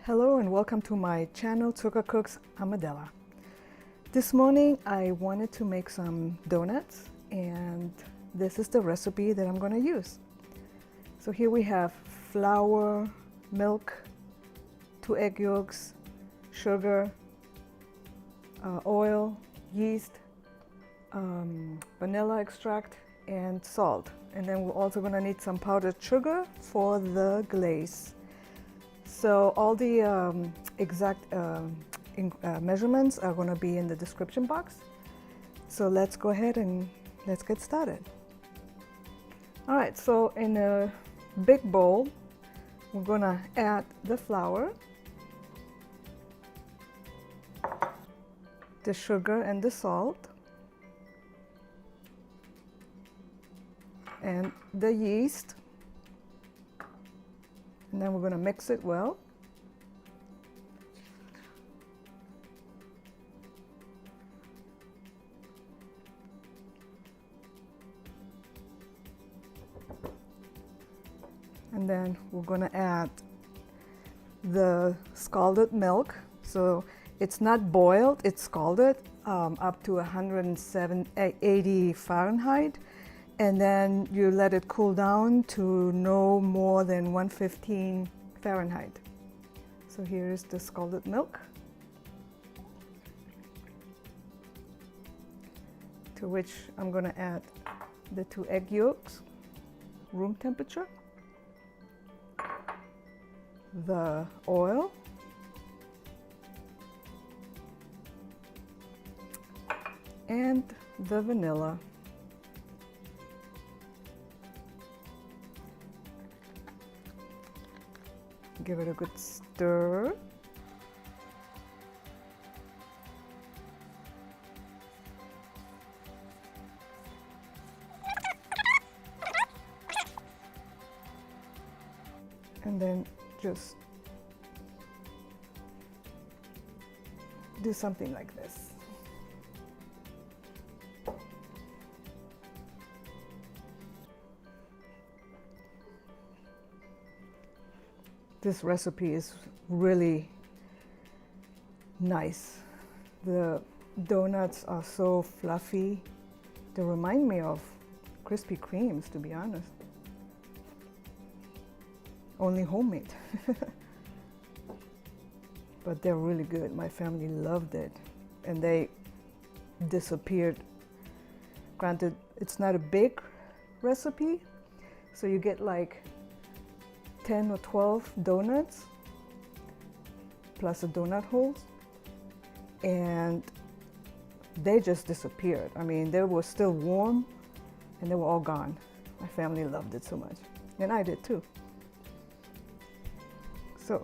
Hello and welcome to my channel, Zucker Cooks. I'm Adela. This morning I wanted to make some donuts, and this is the recipe that I'm going to use. So here we have flour, milk, 2 egg yolks, sugar, oil, yeast, vanilla extract, and salt. And then we're also going to need some powdered sugar for the glaze. So all the exact measurements are going to be in the description box. So let's go ahead and let's get started. All right, so in a big bowl, we're going to add the flour, the sugar and the salt, and the yeast. And then we're going to mix it well. And then we're going to add the scalded milk. So it's not boiled, it's scalded up to 180 Fahrenheit. And then you let it cool down to no more than 115 Fahrenheit. So here's the scalded milk, to which I'm going to add the 2 egg yolks, room temperature, the oil, and the vanilla. Give it a good stir. And then just do something like this. This recipe is really nice. The donuts are so fluffy. They remind me of Krispy Kremes, to be honest. Only homemade. But they're really good. My family loved it, and they disappeared. Granted, it's not a big recipe, so you get like 10 or 12 donuts plus the donut holes, and they just disappeared. I mean, they were still warm and they were all gone. My family loved it so much, and I did too. So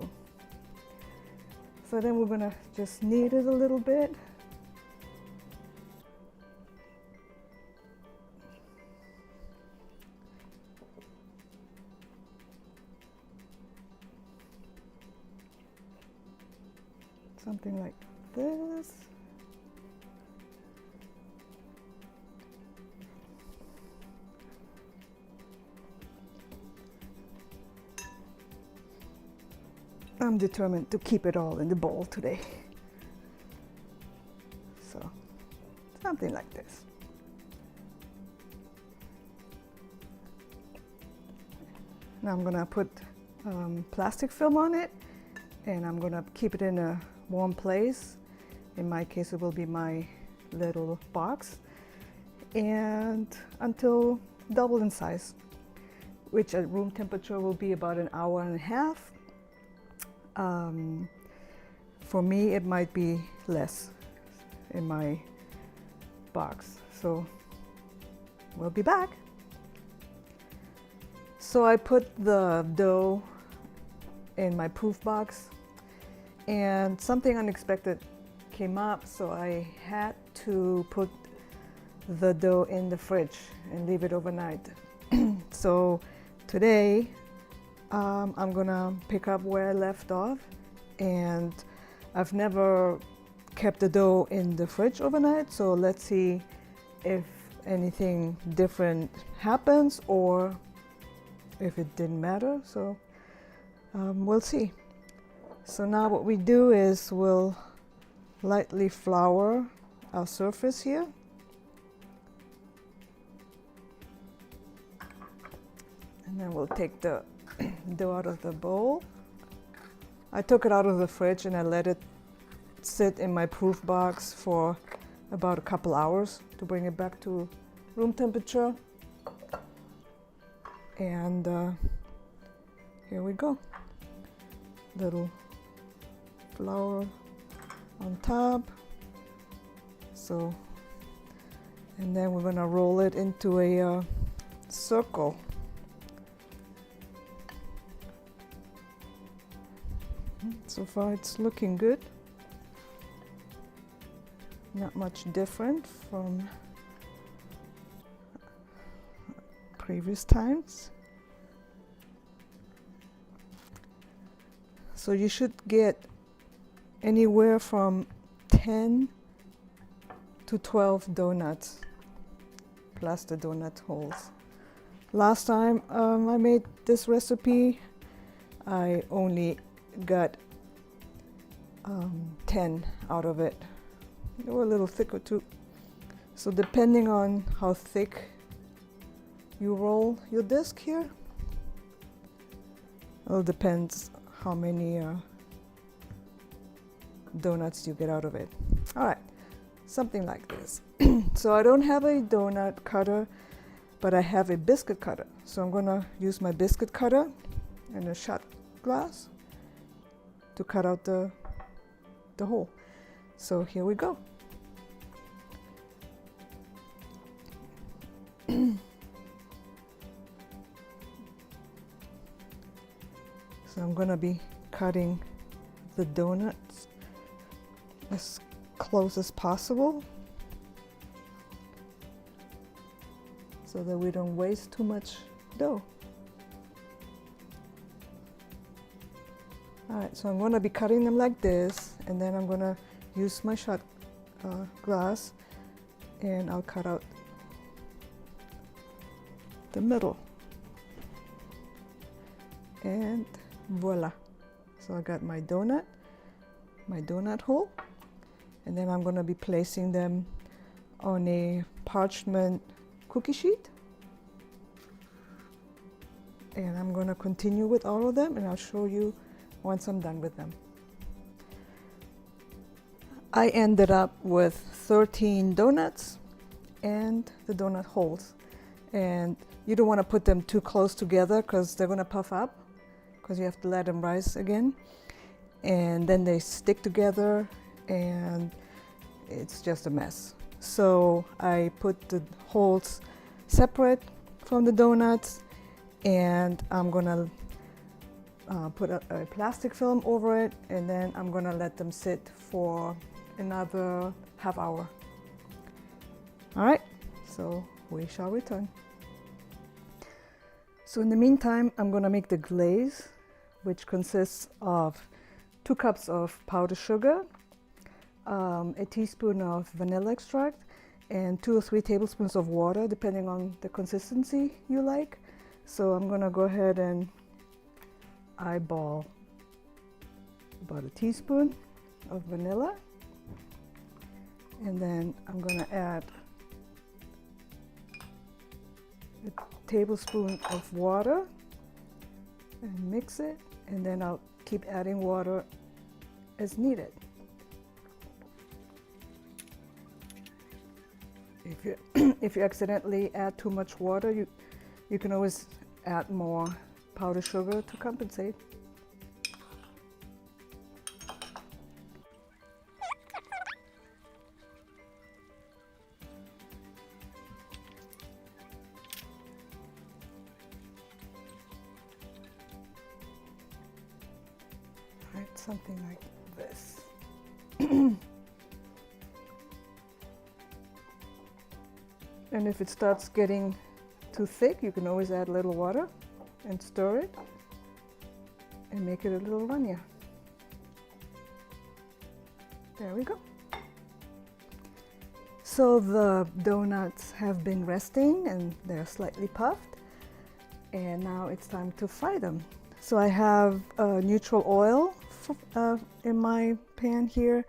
then we're gonna just knead it a little bit. Something like this. I'm determined to keep it all in the bowl today. So, something like this. Now I'm gonna put plastic film on it, and I'm gonna keep it in a warm place. In my case, it will be my little box, and until double in size, which at room temperature will be about an hour and a half. For me, it might be less in my box, so we'll be back. So I put the dough in my proof box, and something unexpected came up, so I had to put the dough in the fridge and leave it overnight. So today I'm gonna pick up where I left off, and I've never kept the dough in the fridge overnight, so let's see if anything different happens or if it didn't matter. So we'll see. So now what we do is we'll lightly flour our surface here. And then we'll take the dough out of the bowl. I took it out of the fridge and I let it sit in my proof box for about a couple hours to bring it back to room temperature. And here we go. Little flour on top. So, and then we're gonna roll it into a circle. So far it's looking good. Not much different from previous times. So you should get anywhere from 10 to 12 donuts plus the donut holes. Last time I made this recipe, I only got 10 out of it. They were a little thicker too. So depending on how thick you roll your disc here, it all depends how many donuts you get out of it. All right, something like this. So I don't have a donut cutter, but I have a biscuit cutter. So I'm gonna use my biscuit cutter and a shot glass to cut out the hole. So here we go. So I'm gonna be cutting the donuts as close as possible so that we don't waste too much dough. All right, so I'm gonna be cutting them like this, and then I'm gonna use my shot glass and I'll cut out the middle. And voila. So I got my donut hole, and then I'm gonna be placing them on a parchment cookie sheet. And I'm gonna continue with all of them, and I'll show you once I'm done with them. I ended up with 13 donuts and the donut holes. And you don't want to put them too close together because they're going to puff up, because you have to let them rise again. And then they stick together and it's just a mess. So I put the holes separate from the donuts, and I'm going to put a plastic film over it, and then I'm gonna let them sit for another half hour. All right, so we shall return. So in the meantime, I'm gonna make the glaze, which consists of 2 cups of powdered sugar, a teaspoon of vanilla extract, and 2 or 3 tablespoons of water, depending on the consistency you like. So I'm gonna go ahead and eyeball about a teaspoon of vanilla, and then I'm going to add a tablespoon of water and mix it, and then I'll keep adding water as needed. If you accidentally add too much water, you can always add more powdered sugar to compensate. All right, something like this. And if it starts getting too thick, you can always add a little water and stir it and make it a little runnier. There we go. So the donuts have been resting and they're slightly puffed, and now it's time to fry them. So I have neutral oil in my pan here,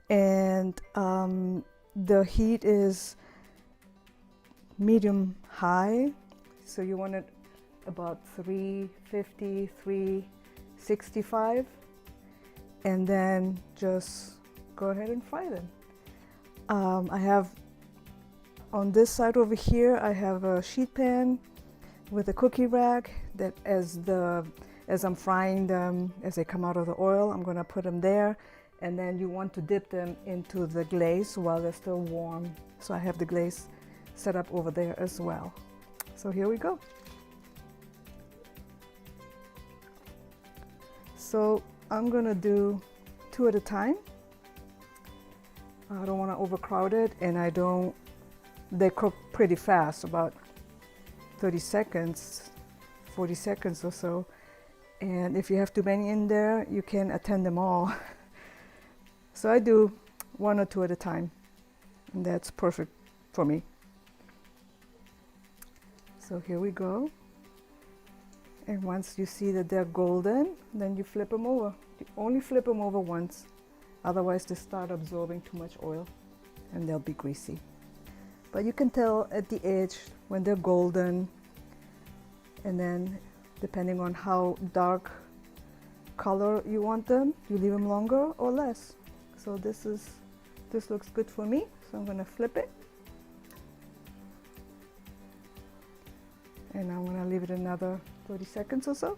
and the heat is medium high, so you want it about 350, 365, and then just go ahead and fry them. I have on this side over here, I have a sheet pan with a cookie rack that as I'm frying them, as they come out of the oil, I'm going to put them there, and then you want to dip them into the glaze while they're still warm. So I have the glaze set up over there as well. So here we go. So I'm going to do 2 at a time. I don't want to overcrowd it, and they cook pretty fast, about 30 seconds, 40 seconds or so. And if you have too many in there, you can attend them all. So I do 1 or 2 at a time, and that's perfect for me. So here we go. And once you see that they're golden, then you flip them over. You only flip them over once, otherwise they start absorbing too much oil and they'll be greasy. But you can tell at the edge when they're golden, and then depending on how dark color you want them, you leave them longer or less. So this looks good for me, so I'm going to flip it. And I'm going to leave it another 30 seconds or so.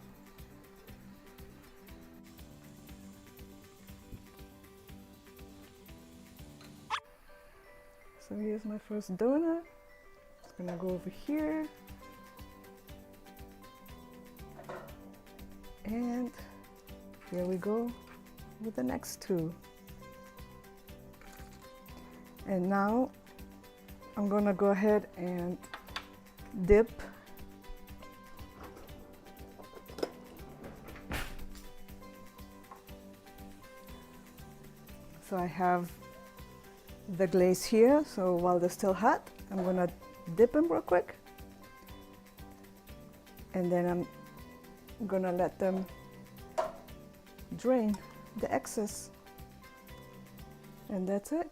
So here's my first donut. It's going to go over here. And here we go with the next 2. And now I'm going to go ahead and dip So I have the glaze here, so while they're still hot, I'm going to dip them real quick. And then I'm going to let them drain the excess. And that's it.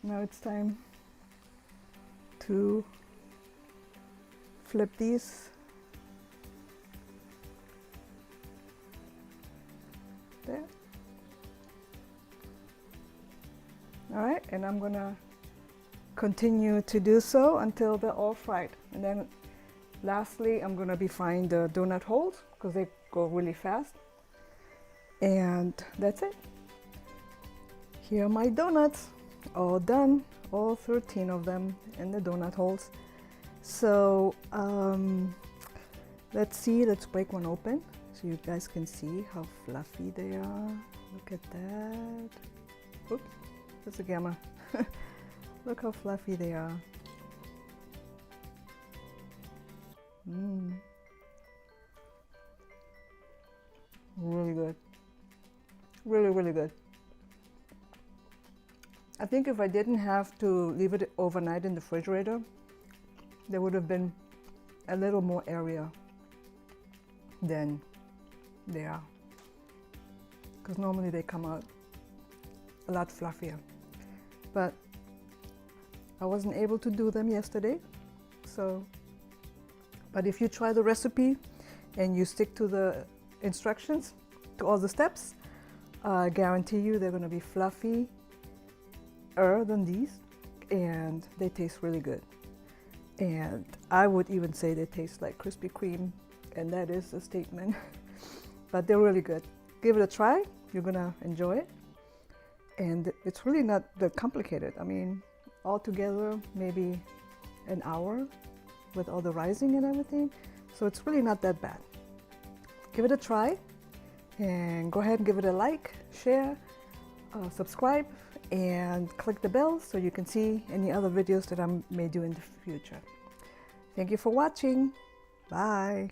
Now it's time to flip these. There. All right, and I'm gonna continue to do so until they're all fried. And then lastly, I'm gonna be frying the donut holes because they go really fast. And that's it. Here are my donuts, all done, all 13 of them in the donut holes. So let's break one open so you guys can see how fluffy they are. Look at that. Oops, that's a camera. Look how fluffy they are. Really good. Really, really good. I think if I didn't have to leave it overnight in the refrigerator, there would have been a little more area than they are. Because normally they come out a lot fluffier. But I wasn't able to do them yesterday. But if you try the recipe and you stick to the instructions, to all the steps, I guarantee you they're going to be fluffier than these, and they taste really good. And I would even say they taste like Krispy Kreme, and that is a statement. But they're really good. Give it a try. You're going to enjoy it. And it's really not that complicated. I mean, all together, maybe an hour with all the rising and everything. So it's really not that bad. Give it a try, and go ahead and give it a like, share, subscribe, and click the bell so you can see any other videos that I may do in the future. Thank you for watching. Bye.